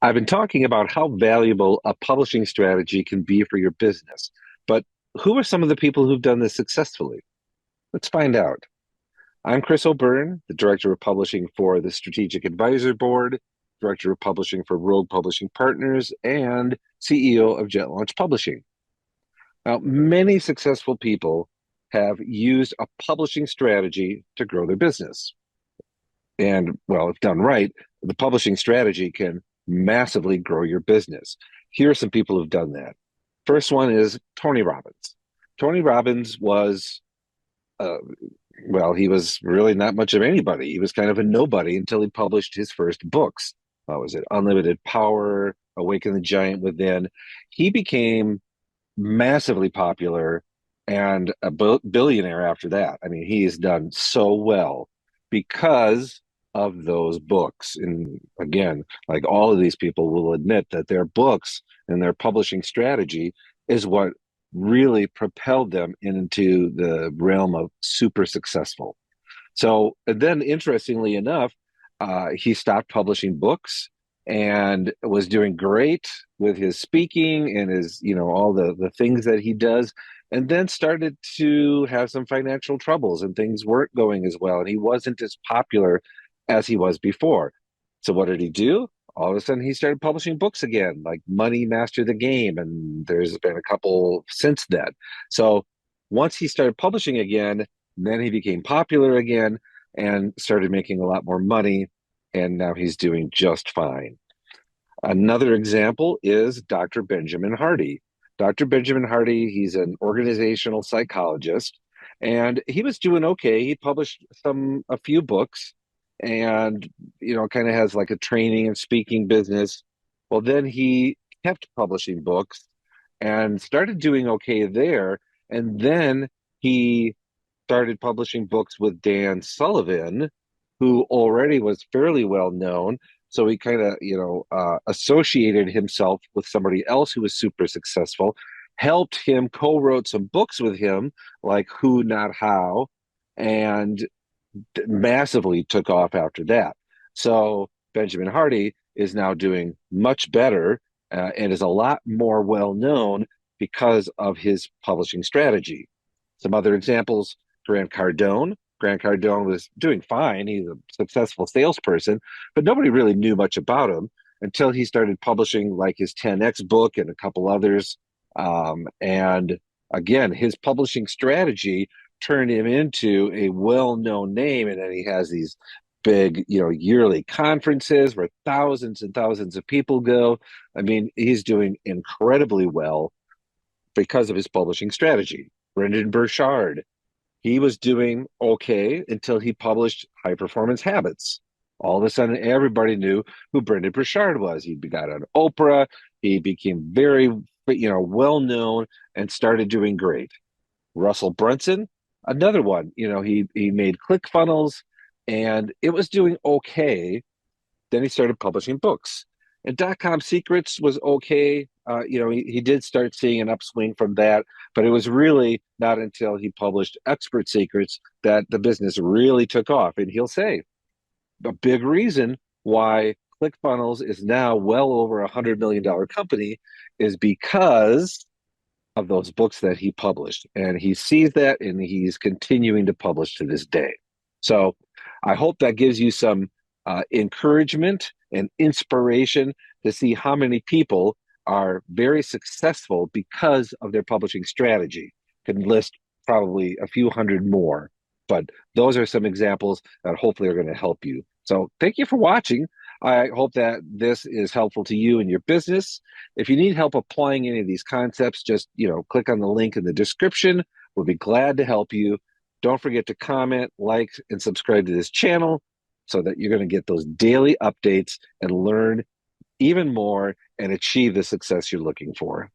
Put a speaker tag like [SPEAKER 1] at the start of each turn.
[SPEAKER 1] I've been talking about how valuable a publishing strategy can be for your business, but who are some of the people who've done this successfully? Let's find out. I'm Chris O'Byrne, the Director of Publishing for the Strategic Advisor Board, Director of Publishing for Rogue Publishing Partners, and CEO of JetLaunch Publishing. Now, many successful people have used a publishing strategy to grow their business. And well, if done right, the publishing strategy can massively grow your business. Here are some people who've done that. First one is Tony Robbins. Tony Robbins was, uh, well, he was really not much of anybody. He was kind of a nobody until he published his first books. What was it? Unlimited Power, Awaken the Giant Within. He became massively popular and a billionaire after that. I mean, he's done so well because of those books. And again, like all of these people will admit that their books and their publishing strategy is what really propelled them into the realm of super successful. So and then, interestingly enough, he stopped publishing books and was doing great with his speaking and his, all the things that he does. And then started to have some financial troubles and things weren't going as well. And he wasn't as popular as he was before. So what did he do? All of a sudden, he started publishing books again, like Money Master the Game. And there's been a couple since then. So once he started publishing again, then he became popular again and started making a lot more money. And now he's doing just fine. Another example is Dr. Benjamin Hardy. Dr. Benjamin Hardy, he's an organizational psychologist, and he was doing okay. He published a few books and, kind of has like a training and speaking business. Well, then he kept publishing books and started doing okay there. And then he started publishing books with Dan Sullivan, who already was fairly well known. So he kind of, associated himself with somebody else who was super successful, helped him, co-wrote some books with him, like Who, Not How, and massively took off after that. So Benjamin Hardy is now doing much better and is a lot more well known because of his publishing strategy. Some other examples: Grant Cardone. Grant Cardone was doing fine. He's a successful salesperson, but nobody really knew much about him until he started publishing like his 10X book and a couple others. And again, his publishing strategy turned him into a well-known name. And then he has these big, yearly conferences where thousands and thousands of people go. I mean, he's doing incredibly well because of his publishing strategy. Brendan Burchard, he was doing okay until he published High Performance Habits. All of a sudden, everybody knew who Brendan Burchard was. He got on Oprah. He became very, well known and started doing great. Russell Brunson, another one. He made ClickFunnels, and it was doing okay. Then he started publishing books. And dot-com secrets was okay. He did start seeing an upswing from that, but it was really not until he published Expert Secrets that the business really took off. And he'll say a big reason why ClickFunnels is now well over $100 million company is because of those books that he published. And he sees that and he's continuing to publish to this day. So I hope that gives you some encouragement and inspiration to see how many people are very successful because of their publishing strategy. Can list probably a few hundred more, but those are some examples that hopefully are going to help you. So thank you for watching. I hope that this is helpful to you and your business. If you need help applying any of these concepts, just, click on the link in the description. We'll be glad to help you. Don't forget to comment, like, and subscribe to this channel so that you're going to get those daily updates and learn even more and achieve the success you're looking for.